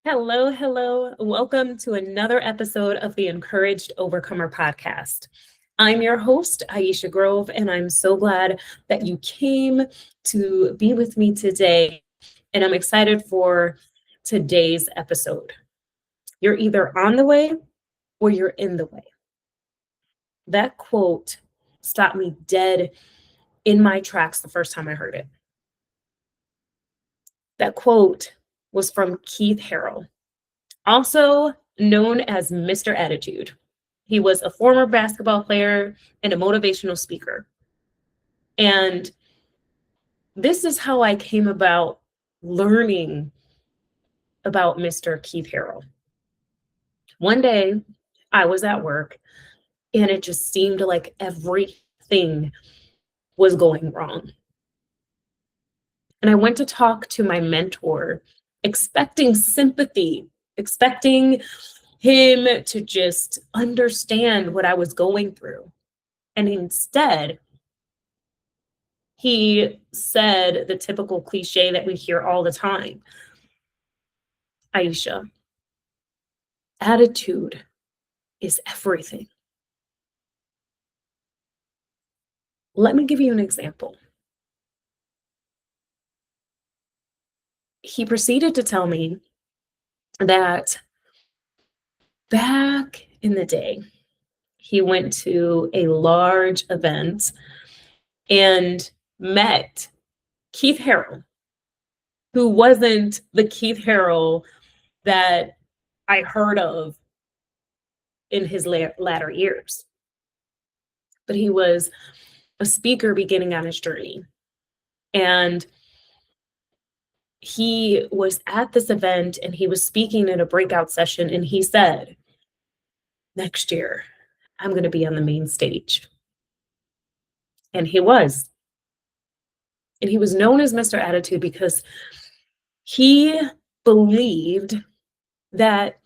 Hello, hello. Welcome to another episode of the Encouraged Overcomer podcast. I'm your host, Iesha Grove, and I'm so glad that you came to be with me today. And I'm excited for today's episode. You're either on the way or you're in the way. That quote stopped me dead in my tracks the first time I heard it. That quote was from Keith Harrell, also known as Mr. Attitude. He was a former basketball player and a motivational speaker. And this is how I came about learning about Mr. Keith Harrell. One day I was at work and it just seemed like everything was going wrong. And I went to talk to my mentor, expecting sympathy, expecting him to just understand what I was going through. And instead, he said the typical cliche that we hear all the time. Iesha, attitude is everything. Let me give you an example. He proceeded to tell me that back in the day, he went to a large event and met Keith Harrell, who wasn't the Keith Harrell that I heard of in his latter years. But he was a speaker beginning on his journey. And he was at this event and he was speaking in a breakout session. And he said, next year, I'm going to be on the main stage. And he was. And he was known as Mr. Attitude because he believed that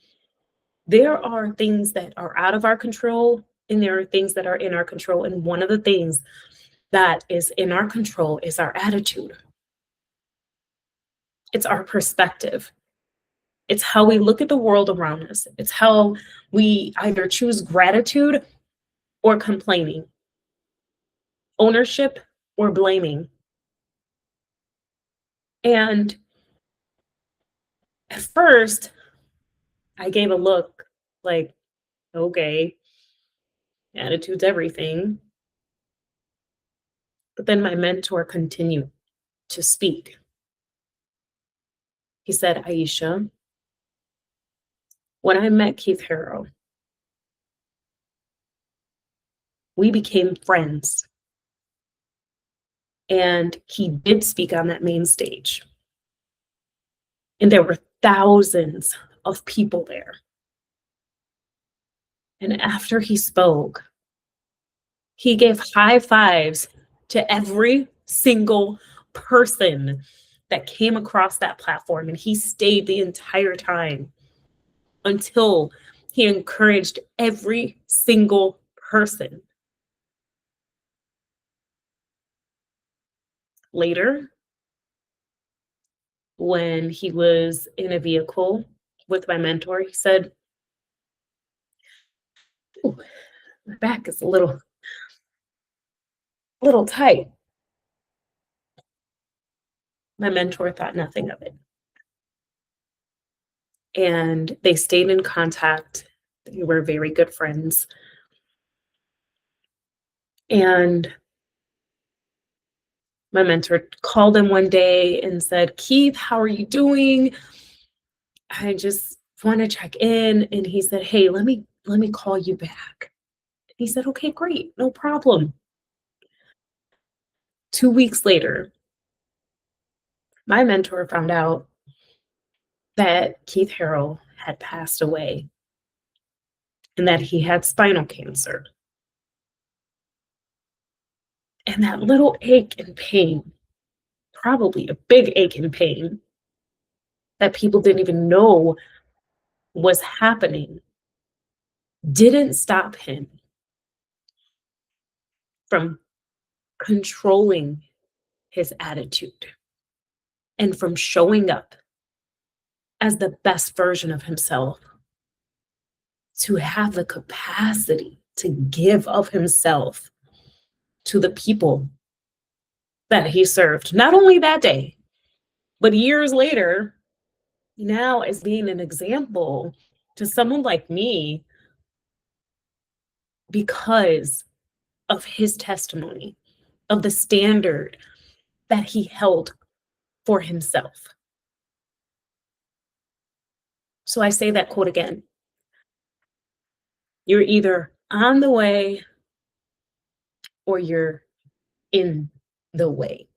there are things that are out of our control and there are things that are in our control. And one of the things that is in our control is our attitude. It's our perspective. It's how we look at the world around us. It's how we either choose gratitude or complaining, ownership or blaming. And at first, I gave a look like, okay, attitude's everything. But then my mentor continued to speak. He said, Iesha, when I met Keith Harrell, we became friends. And he did speak on that main stage. And there were thousands of people there. And after he spoke, he gave high fives to every single person that came across that platform. And he stayed the entire time until he encouraged every single person. Later, when he was in a vehicle with my mentor, he said, "Ooh, my back is a little tight." My mentor thought nothing of it. And they stayed in contact. They were very good friends. And my mentor called him one day and said, Keith, how are you doing? I just want to check in. And he said, hey, let me call you back. He said, okay, great, no problem. 2 weeks later, my mentor found out that Keith Harrell had passed away and that he had spinal cancer. And that little ache and pain, probably a big ache and pain that people didn't even know was happening, didn't stop him from controlling his attitude and from showing up as the best version of himself, to have the capacity to give of himself to the people that he served, not only that day, but years later, now as being an example to someone like me because of his testimony, of the standard that he held for himself. So I say that quote again. You're either on the way or you're in the way.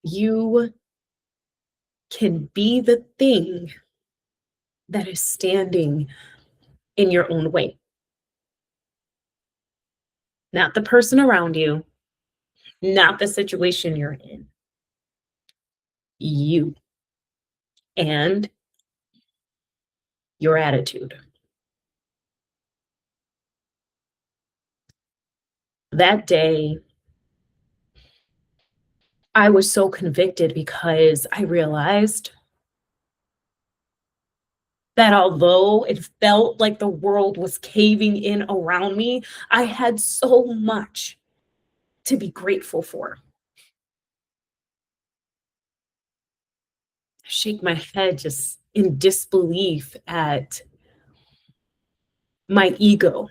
You can be the thing that is standing in your own way, not the person around you, not the situation you're in. You and your attitude. That day, I was so convicted because I realized that although it felt like the world was caving in around me, I had so much to be grateful for. I shake my head just in disbelief at my ego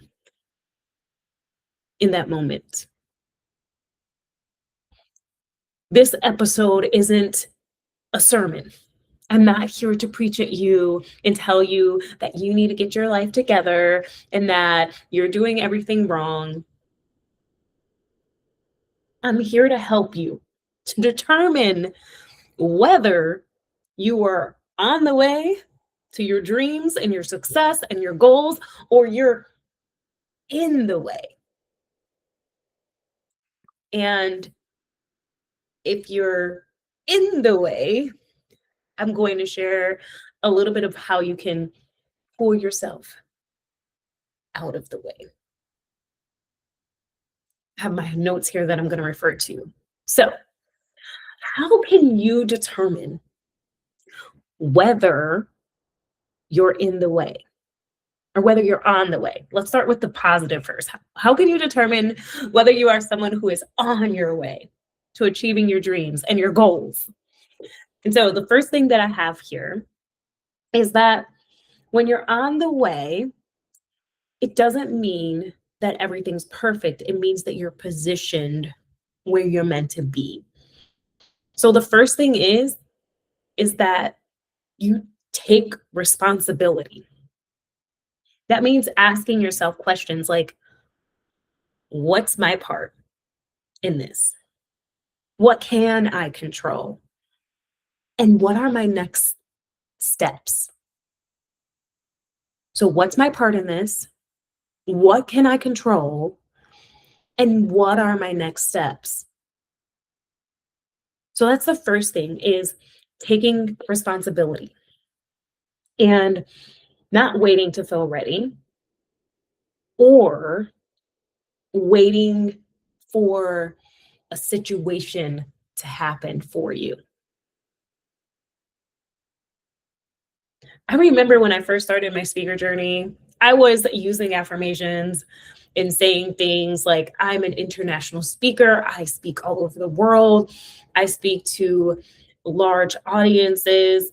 in that moment. This episode isn't a sermon. I'm not here to preach at you and tell you that you need to get your life together and that you're doing everything wrong. I'm here to help you to determine whether you are on the way to your dreams and your success and your goals, or you're in the way. And if you're in the way, I'm going to share a little bit of how you can pull yourself out of the way. I have my notes here that I'm going to refer to. So, how can you determine whether you're in the way or whether you're on the way? Let's start with the positive first. How can you determine whether you are someone who is on your way to achieving your dreams and your goals? And so the first thing that I have here is that when you're on the way, it doesn't mean that everything's perfect. It means that you're positioned where you're meant to be. So the first thing is that you take responsibility. That means asking yourself questions like, what's my part in this? What can I control? And what are my next steps? So what's my part in this? What can I control? And what are my next steps? So that's the first thing, is taking responsibility and not waiting to feel ready or waiting for a situation to happen for you. I remember when I first started my speaker journey, I was using affirmations and saying things like, I'm an international speaker. I speak all over the world. I speak to large audiences.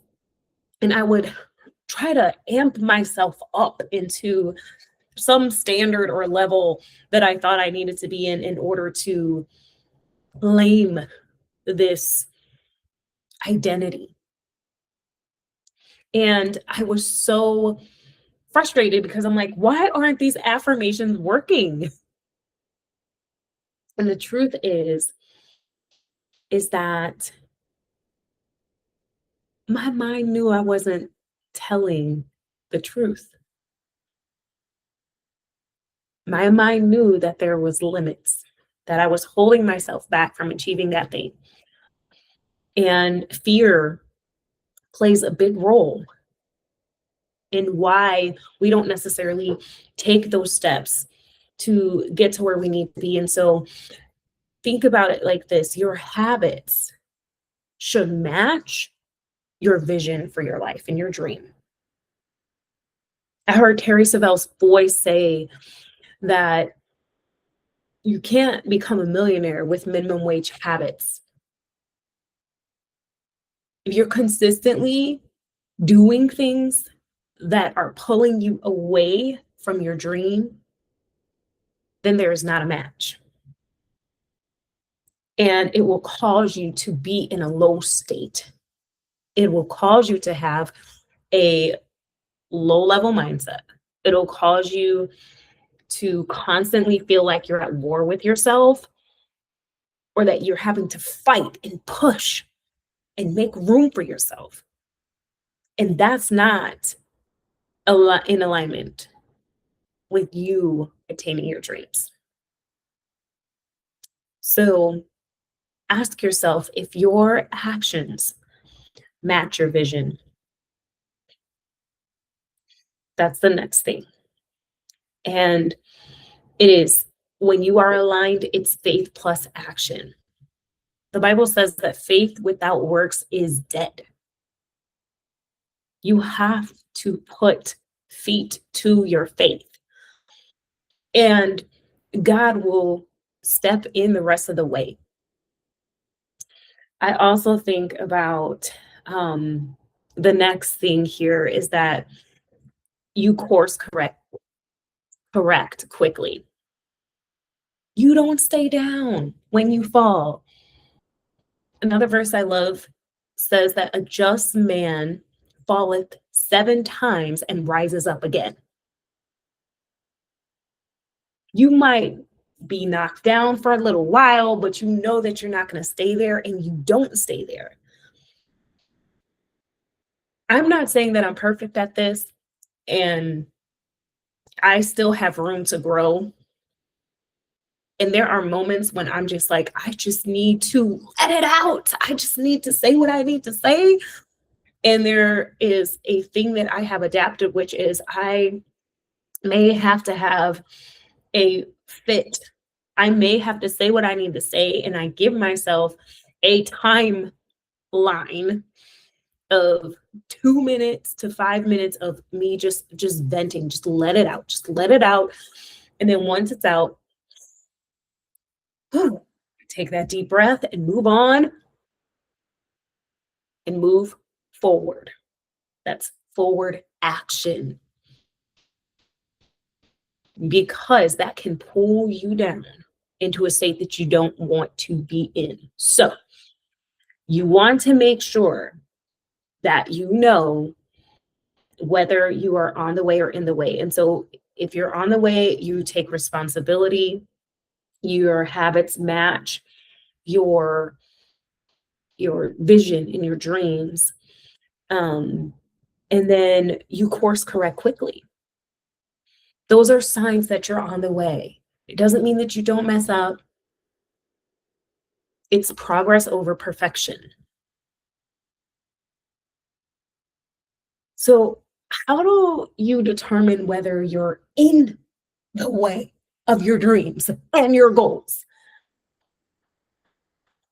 And I would try to amp myself up into some standard or level that I thought I needed to be in order to claim this identity. And I was so frustrated because I'm like, why aren't these affirmations working? And the truth is that my mind knew I wasn't telling the truth. My mind knew that there was limits, that I was holding myself back from achieving that thing. And fear plays a big role in why we don't necessarily take those steps to get to where we need to be. And so think about it like this: your habits should match your vision for your life and your dream. I heard Terry Savell's voice say that you can't become a millionaire with minimum wage habits. If you're consistently doing things that are pulling you away from your dream, then there is not a match. And it will cause you to be in a low state. It will cause you to have a low level mindset. It'll cause you to constantly feel like you're at war with yourself, or that you're having to fight and push and make room for yourself. And that's not in alignment with you attaining your dreams. So ask yourself if your actions match your vision. That's the next thing. And it is, when you are aligned, it's faith plus action. The Bible says that faith without works is dead. You have to put feet to your faith, and God will step in the rest of the way. I also think about the next thing here is that you course correct quickly. You don't stay down when you fall. Another verse I love says that a just man falleth 7 times and rises up again. You might be knocked down for a little while, but you know that you're not going to stay there, and you don't stay there. I'm not saying that I'm perfect at this, and I still have room to grow. And there are moments when I'm just like, I just need to let it out. I just need to say what I need to say. And there is a thing that I have adapted, which is I may have to have a fit. I may have to say what I need to say, and I give myself a timeline of 2 minutes to 5 minutes of me just venting. Just let it out. Just let it out. And then once it's out, take that deep breath and move on and move forward. That's forward action. Because that can pull you down into a state that you don't want to be in. So you want to make sure that you know whether you are on the way or in the way. And so if you're on the way, you take responsibility. Your habits match your vision and your dreams. And then you course correct quickly. Those are signs that you're on the way. It doesn't mean that you don't mess up. It's progress over perfection. So how do you determine whether you're in the way of your dreams and your goals?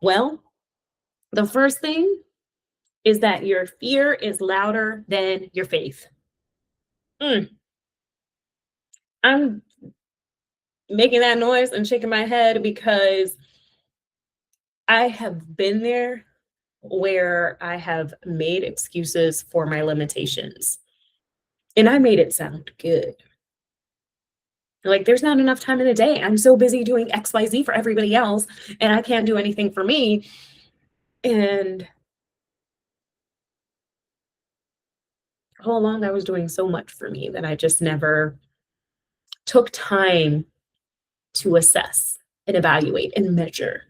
Well, the first thing is that your fear is louder than your faith. I'm making that noise and shaking my head because I have been there where I have made excuses for my limitations. And I made it sound good. Like, there's not enough time in a day. I'm so busy doing XYZ for everybody else, and I can't do anything for me. And all along, I was doing so much for me that I just never took time to assess and evaluate and measure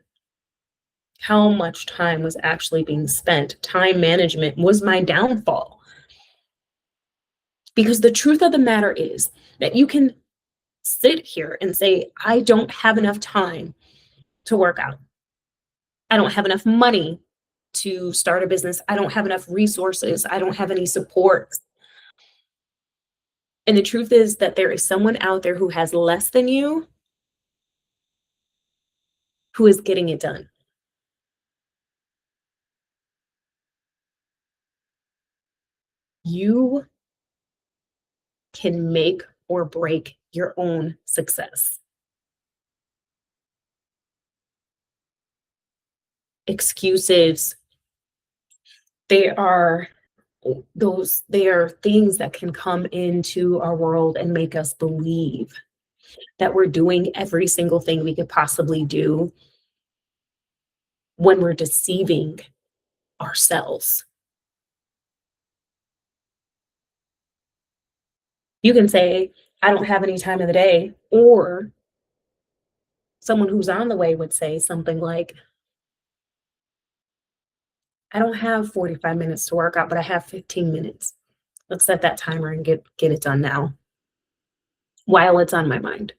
how much time was actually being spent. Time management was my downfall. Because the truth of the matter is that you can sit here and say, I don't have enough time to work out. I don't have enough money to start a business. I don't have enough resources. I don't have any support. And the truth is that there is someone out there who has less than you, who is getting it done. You can make or break your own success. Excuses, they are they are things that can come into our world and make us believe that we're doing every single thing we could possibly do when we're deceiving ourselves. You can say, I don't have any time of the day, or someone who's on the way would say something like, I don't have 45 minutes to work out, but I have 15 minutes. Let's set that timer and get it done now while it's on my mind.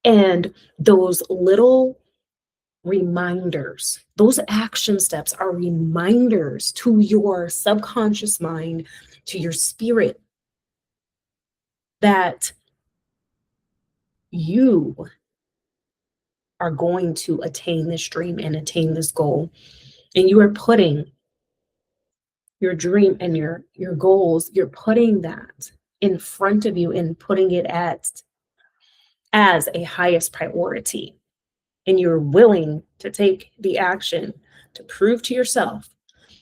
And those little reminders, those action steps are reminders to your subconscious mind, to your spirit, that you are going to attain this dream and attain this goal. And you are putting your dream and your goals, you're putting that in front of you and putting it as a highest priority. And you're willing to take the action to prove to yourself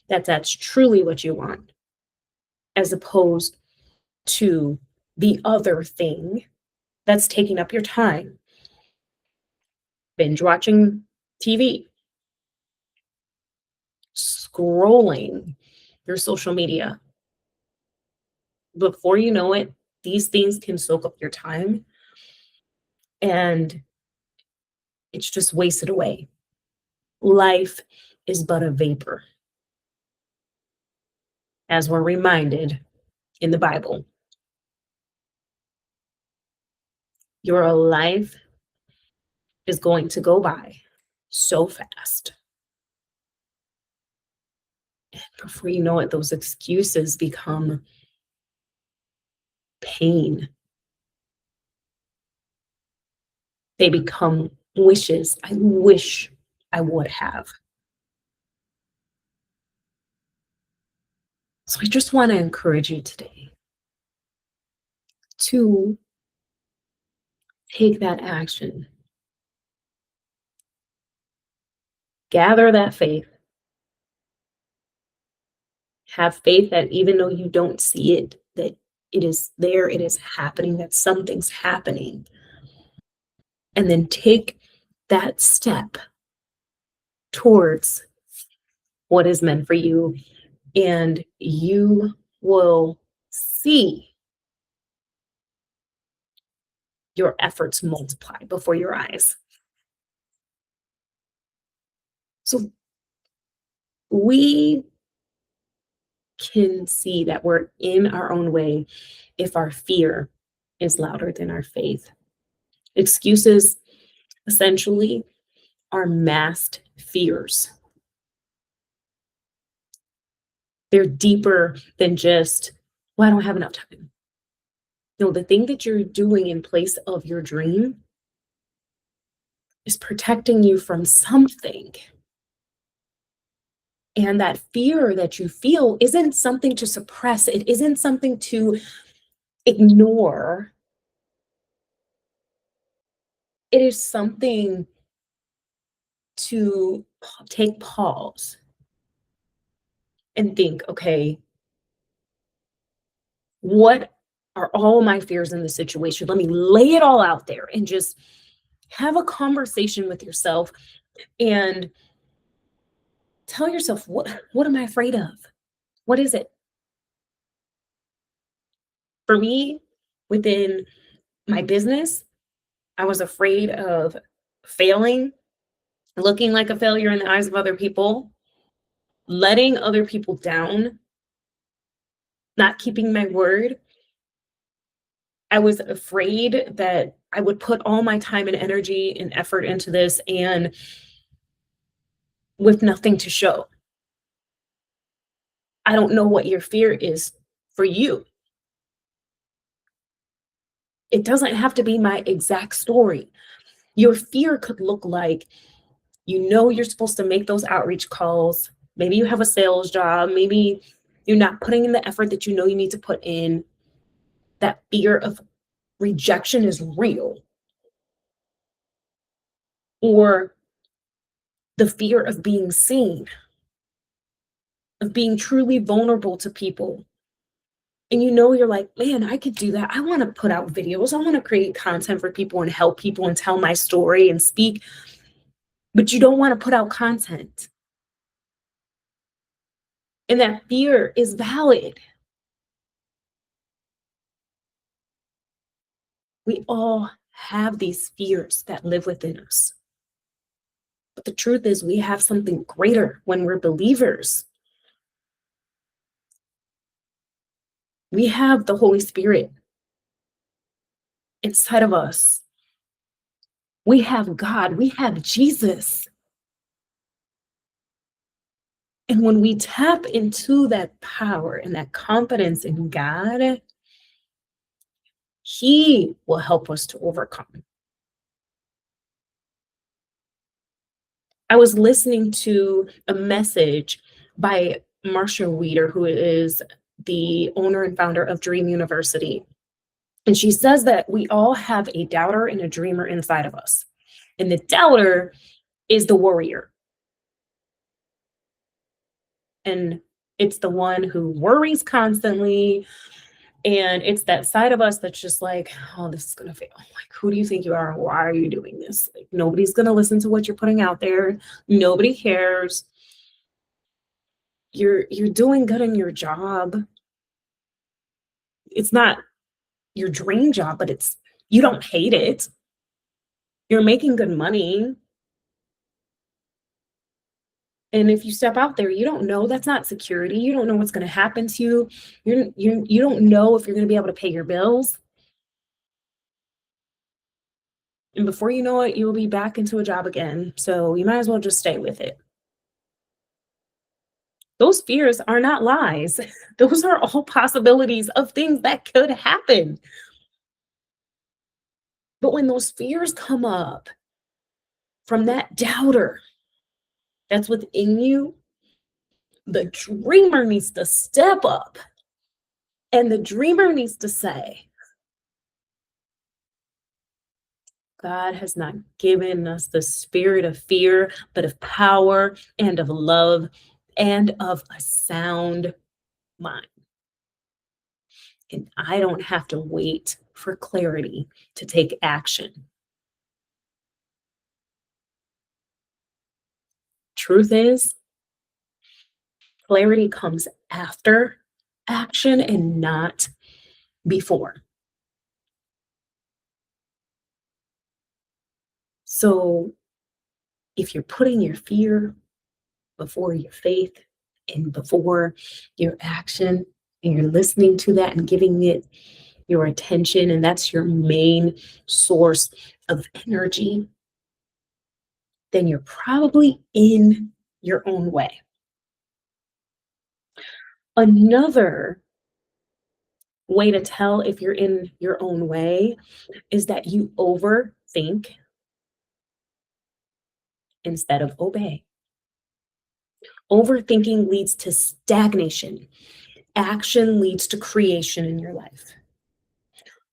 that that's truly what you want, as opposed to the other thing that's taking up your time. Binge watching TV, scrolling your social media. Before you know it, these things can soak up your time and it's just wasted away. Life is but a vapor, as we're reminded in the Bible. Your life is going to go by so fast. And before you know it, those excuses become pain. They become wishes. I wish I would have. So I just want to encourage you today to take that action. Gather that faith. Have faith that even though you don't see it, that it is there, it is happening, that something's happening. And then take that step towards what is meant for you, and you will see your efforts multiply before your eyes. So we can see that we're in our own way if our fear is louder than our faith. Excuses essentially are masked fears. They're deeper than just, well, I don't have enough time. No, the thing that you're doing in place of your dream is protecting you from something. And that fear that you feel isn't something to suppress. It isn't something to ignore. It is something to take pause and think, okay, what are all my fears in the situation? Let me lay it all out there and just have a conversation with yourself and tell yourself, what am I afraid of? What is it? For me, within my business, I was afraid of failing, looking like a failure in the eyes of other people, letting other people down, not keeping my word. I was afraid that I would put all my time and energy and effort into this and with nothing to show. I don't know what your fear is for you. It doesn't have to be my exact story. Your fear could look like, you know, you're supposed to make those outreach calls. Maybe you have a sales job. Maybe you're not putting in the effort that you know you need to put in. That fear of rejection is real. Or the fear of being seen, of being truly vulnerable to people. And you know, you're like, man, I could do that. I want to put out videos. I want to create content for people and help people and tell my story and speak. But you don't want to put out content. And that fear is valid. We all have these fears that live within us. But the truth is, we have something greater when we're believers. We have the Holy Spirit inside of us. We have God. We have Jesus. And when we tap into that power and that confidence in God, He will help us to overcome. I was listening to a message by Marsha Weeder, who is the owner and founder of Dream University. And she says that we all have a doubter and a dreamer inside of us. And the doubter is the warrior. And it's the one who worries constantly. And it's that side of us that's just like, oh, this is going to fail. Like, who do you think you are? Why are you doing this? Like, nobody's going to listen to what you're putting out there. Nobody cares. You're doing good in your job. It's not your dream job, but you don't hate it. You're making good money. And if you step out there, you don't know. That's not security. You don't know what's going to happen to you. You don't know if you're going to be able to pay your bills. And before you know it, you'll be back into a job again. So you might as well just stay with it. Those fears are not lies. Those are all possibilities of things that could happen. But when those fears come up from that doubter that's within you, the dreamer needs to step up. And the dreamer needs to say, God has not given us the spirit of fear, but of power and of love and of a sound mind. And I don't have to wait for clarity to take action. Truth is, clarity comes after action and not before. So if you're putting your fear before your faith and before your action, and you're listening to that and giving it your attention, and that's your main source of energy, then you're probably in your own way. Another way to tell if you're in your own way is that you overthink instead of obey. Overthinking leads to stagnation. Action leads to creation in your life.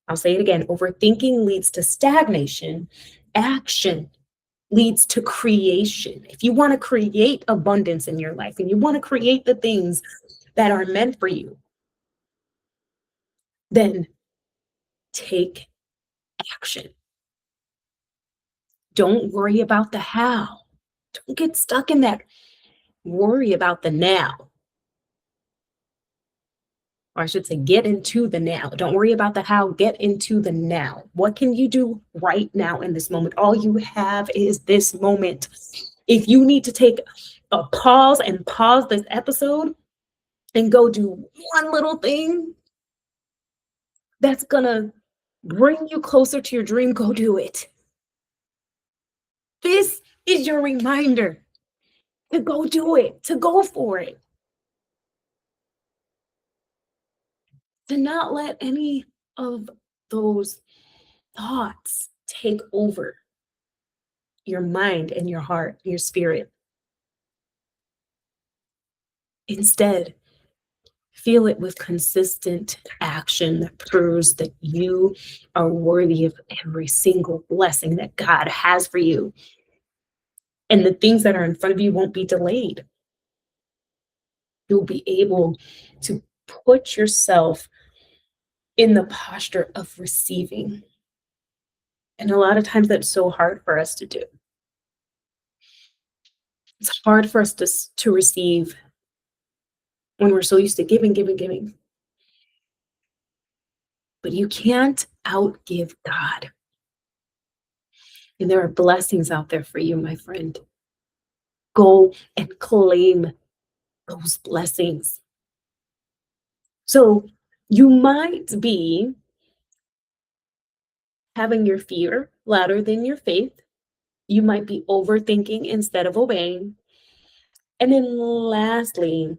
I'll say it again. Overthinking leads to stagnation. Action leads to creation. If you want to create abundance in your life and you want to create the things that are meant for you, then take action. Don't worry about the how. Don't get stuck in that worry about the now. Or I should say, get into the now. Don't worry about the how, get into the now. What can you do right now in this moment? All you have is this moment. If you need to take a pause and pause this episode and go do one little thing that's gonna bring you closer to your dream, go do it. This is your reminder to go do it, to go for it. To not let any of those thoughts take over your mind and your heart, your spirit. Instead, feel it with consistent action that proves that you are worthy of every single blessing that God has for you. And the things that are in front of you won't be delayed. You'll be able to put yourself in the posture of receiving. And a lot of times that's so hard for us to do. It's hard for us to receive when we're so used to giving, giving, giving. But you can't outgive God. And there are blessings out there for you, my friend. Go and claim those blessings. So you might be having your fear louder than your faith. You might be overthinking instead of obeying. And then lastly,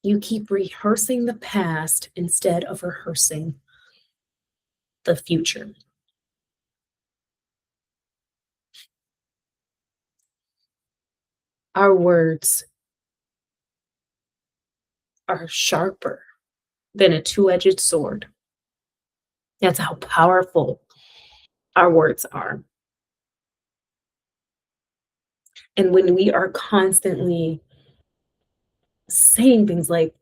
you keep rehearsing the past instead of rehearsing the future. Our words are sharper than a two-edged sword. That's how powerful our words are. And when we are constantly saying things like,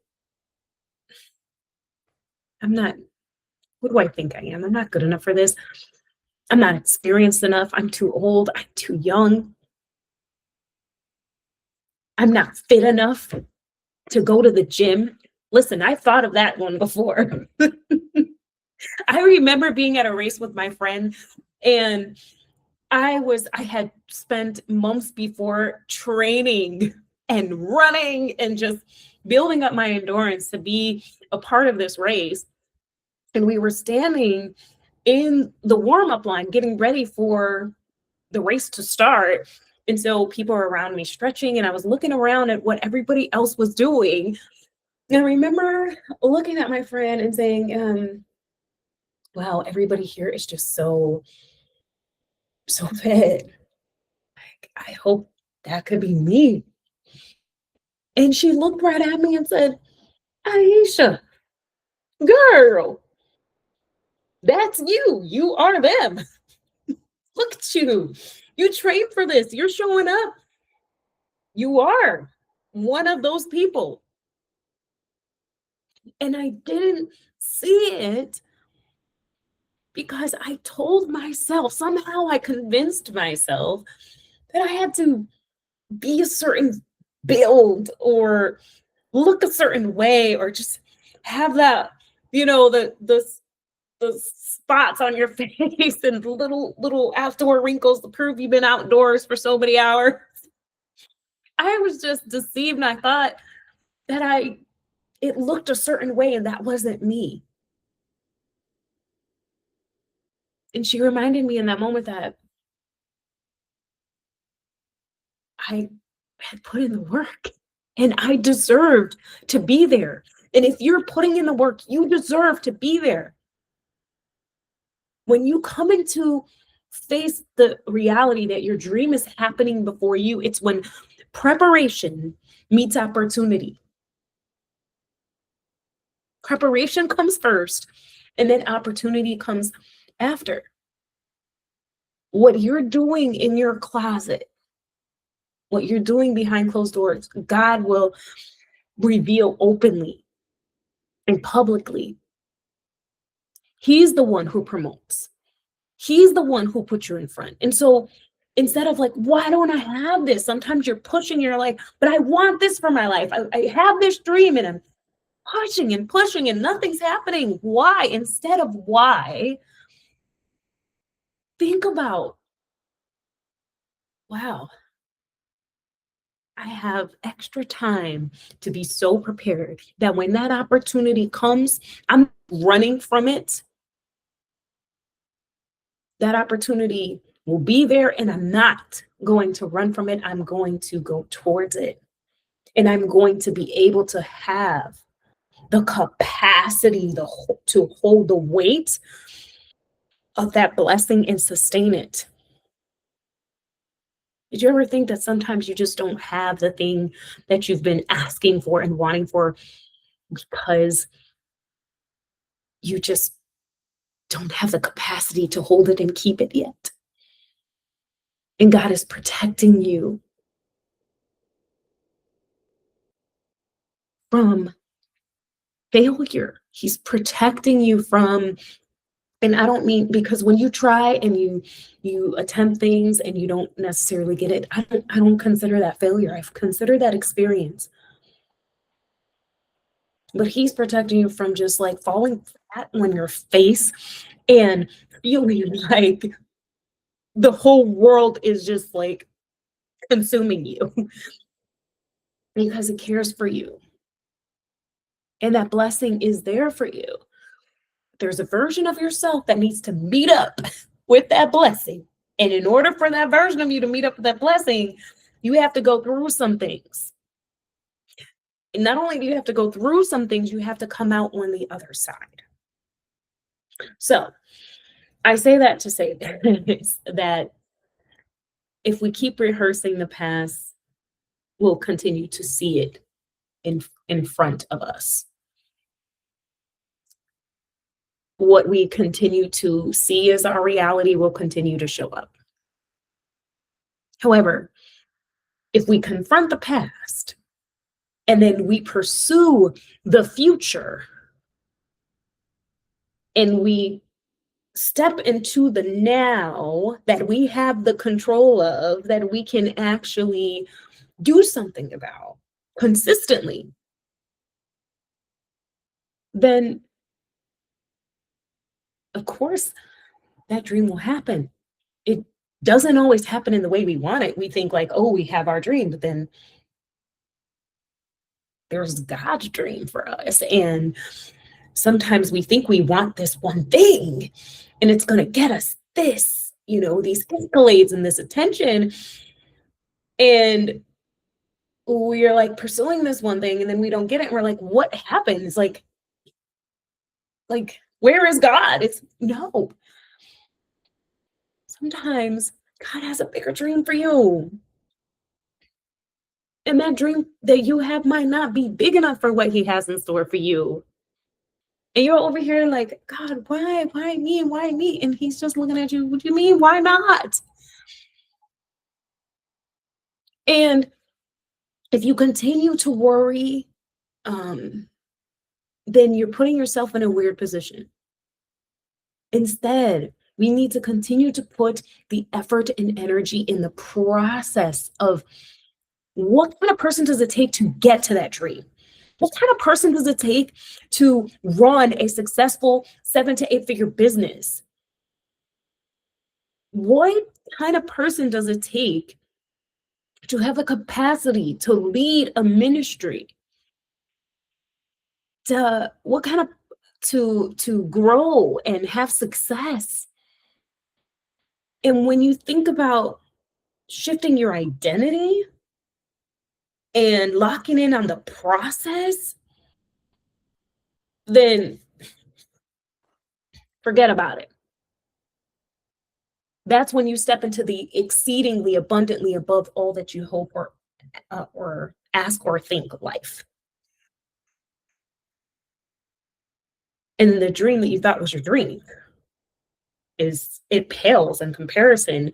I'm not, who do I think I am? I'm not good enough for this. I'm not experienced enough. I'm too old. I'm too young. I'm not fit enough to go to the gym. Listen, I thought of that one before. I remember being at a race with my friend, and I had spent months before training and running and just building up my endurance to be a part of this race. And we were standing in the warm-up line getting ready for the race to start. And so people were around me stretching, and I was looking around at what everybody else was doing. And I remember looking at my friend and saying, wow, everybody here is just so fit. Like, I hope that could be me. And she looked right at me and said, Iesha, girl, that's you. You are them. Look at you. You trained for this. You're showing up. You are one of those people. And I didn't see it because I told myself, somehow I convinced myself that I had to be a certain build or look a certain way or just have that, the spots on your face and little outdoor wrinkles to prove you've been outdoors for so many hours. I was just deceived, and I thought that it looked a certain way, and that wasn't me. And she reminded me in that moment that I had put in the work and I deserved to be there. And if you're putting in the work, you deserve to be there. When you come into face the reality that your dream is happening before you, it's when preparation meets opportunity. Preparation comes first, and then opportunity comes after. What you're doing in your closet, what you're doing behind closed doors, God will reveal openly and publicly. He's the one who promotes. He's the one who puts you in front. And so instead of like, why don't I have this? Sometimes you're pushing, you're like, but I want this for my life. I have this dream, and I'm pushing and pushing and nothing's happening. Why? Instead of why, think about, wow, I have extra time to be so prepared that when that opportunity comes, I'm running from it. That opportunity will be there, and I'm not going to run from it. I'm going to go towards it. And I'm going to be able to have the capacity to hold the weight of that blessing and sustain it. Did you ever think that sometimes you just don't have the thing that you've been asking for and wanting for because you just don't have the capacity to hold it and keep it yet? And God is protecting you from failure. He's protecting you from, and I don't mean, because when you try and you attempt things and you don't necessarily get it, I don't consider that failure. I consider that experience. But he's protecting you from just like falling flat on your face and feeling like the whole world is just like consuming you because it cares for you. And that blessing is there for you. There's a version of yourself that needs to meet up with that blessing. And in order for that version of you to meet up with that blessing, you have to go through some things. And not only do you have to go through some things, you have to come out on the other side. So I say that to say this, that if we keep rehearsing the past, we'll continue to see it in front of us. What we continue to see as our reality will continue to show up. However, if we confront the past and then we pursue the future and we step into the now that we have the control of, that we can actually do something about consistently, then of course that dream will happen. It doesn't always happen in the way we want it. We think like, oh, we have our dream, but then there's God's dream for us. And sometimes we think we want this one thing and it's going to get us this, these accolades and this attention. And we're like pursuing this one thing and then we don't get it. And we're like, what happens? Like, where is God? It's no. Sometimes God has a bigger dream for you. And that dream that you have might not be big enough for what he has in store for you. And you're over here like, God, why me? Why me? And he's just looking at you. What do you mean? Why not? And if you continue to worry, then you're putting yourself in a weird position. Instead, we need to continue to put the effort and energy in the process of what kind of person does it take to get to that dream? What kind of person does it take to run a successful 7 to 8 figure business? What kind of person does it take to have the capacity to lead a ministry? To grow and have success? And when you think about shifting your identity and locking in on the process, then forget about it. That's when you step into the exceedingly abundantly above all that you hope or ask or think life. And the dream that you thought was your dream it pales in comparison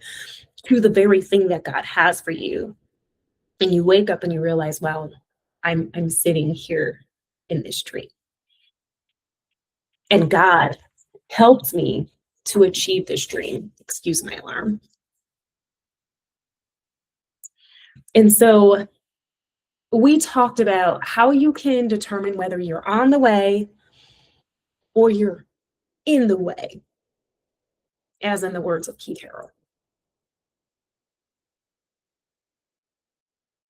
to the very thing that God has for you. And you wake up and you realize, wow, I'm sitting here in this dream. And God helped me to achieve this dream. Excuse my alarm. And so we talked about how you can determine whether you're on the way or you're in the way, as in the words of Keith Harrell.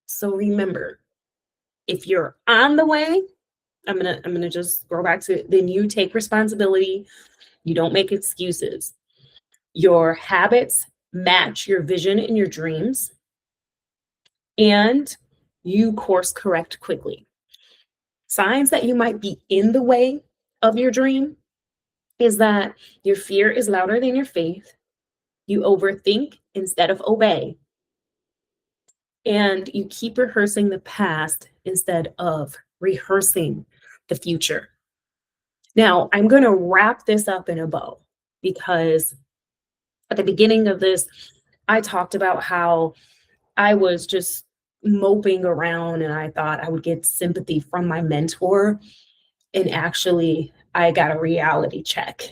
So remember, if you're on the way, I'm gonna just go back to it, then you take responsibility. You don't make excuses. Your habits match your vision and your dreams, and you course correct quickly. Signs that you might be in the way of your dream is that your fear is louder than your faith. You overthink instead of obey. And you keep rehearsing the past instead of rehearsing the future. Now, I'm going to wrap this up in a bow because at the beginning of this, I talked about how I was just moping around and I thought I would get sympathy from my mentor. And actually, I got a reality check.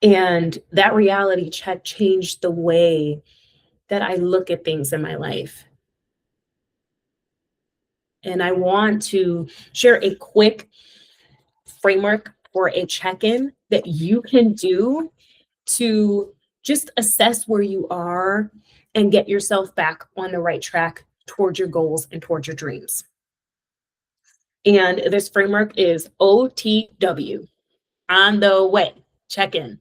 And that reality check changed the way that I look at things in my life. And I want to share a quick framework for a check in that you can do to just assess where you are and get yourself back on the right track towards your goals and towards your dreams. And this framework is OTW, on the way check in.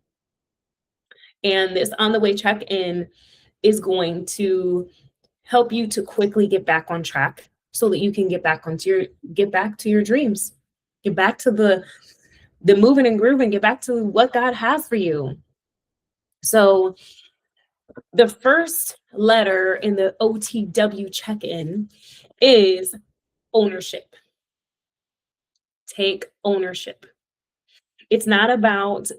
And this on the way check in is going to help you to quickly get back on track so that you can get back to your dreams. Get back to the moving and grooving, get back to what God has for you. So the first letter in the OTW check-in is ownership. Take ownership. It's not about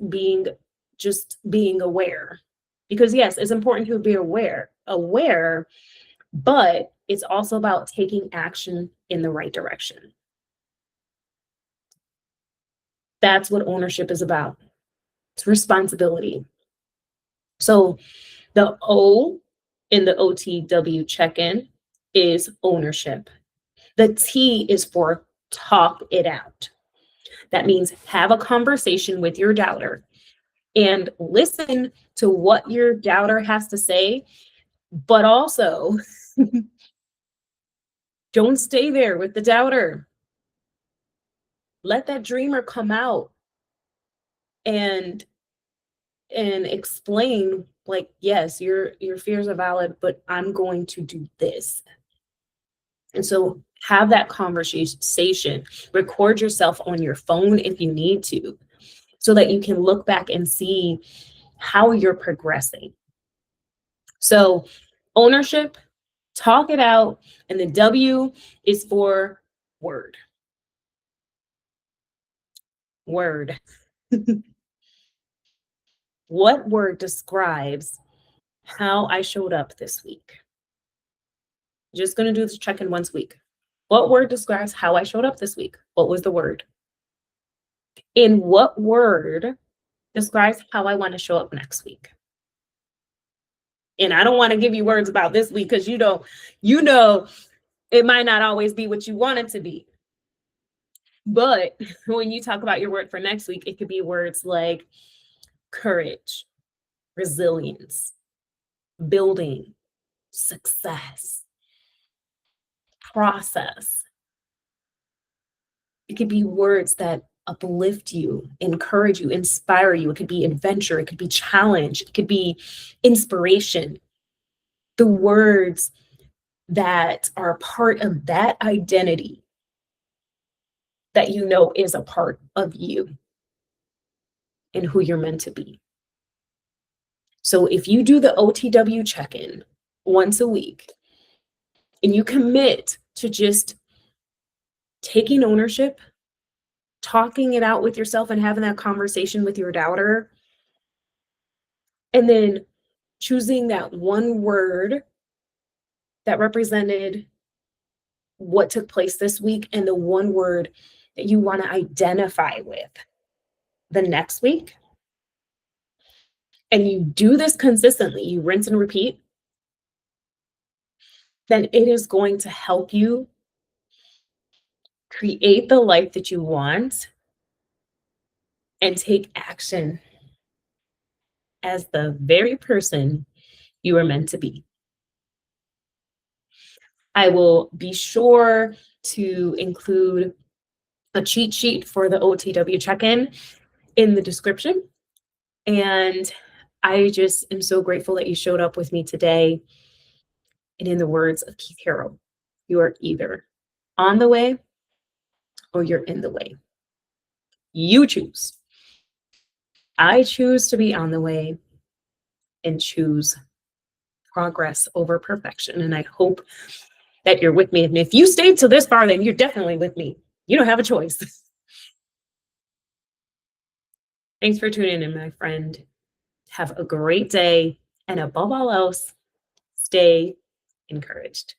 just being aware. Because yes, it's important to be aware, but it's also about taking action in the right direction. That's what ownership is about. It's responsibility. So the O in the OTW check-in is ownership. The T is for talk it out. That means have a conversation with your doubter and listen to what your doubter has to say, but also don't stay there with the doubter. Let that dreamer come out and explain, like, yes, your fears are valid, but I'm going to do this. And so have that conversation, record yourself on your phone if you need to, so that you can look back and see how you're progressing. So ownership, talk it out, and the W is for word. Word. What word describes how I showed up this week? Just going to do this check-in once a week. What word describes how I showed up this week? What was the word? In what word describes how I want to show up next week? And I don't want to give you words about this week because you know it might not always be what you want it to be. But when you talk about your word for next week, it could be words like courage, resilience, building, success, process. It could be words that uplift you, encourage you, inspire you. It could be adventure. It could be challenge. It could be inspiration. The words that are a part of that identity that you know is a part of you and who you're meant to be. So if you do the OTW check-in once a week and you commit to just taking ownership, talking it out with yourself and having that conversation with your doubter, and then choosing that one word that represented what took place this week and the one word that you want to identify with the next week, and you do this consistently, you rinse and repeat, then it is going to help you create the life that you want and take action as the very person you are meant to be. I will be sure to include a cheat sheet for the OTW check-in in the description. And I just am so grateful that you showed up with me today. And in the words of Keith Harrell, you are either on the way or you're in the way. You choose. I choose to be on the way and choose progress over perfection. And I hope that you're with me. And if you stayed to this far, then you're definitely with me. You don't have a choice. Thanks for tuning in, my friend. Have a great day. And above all else, stay encouraged.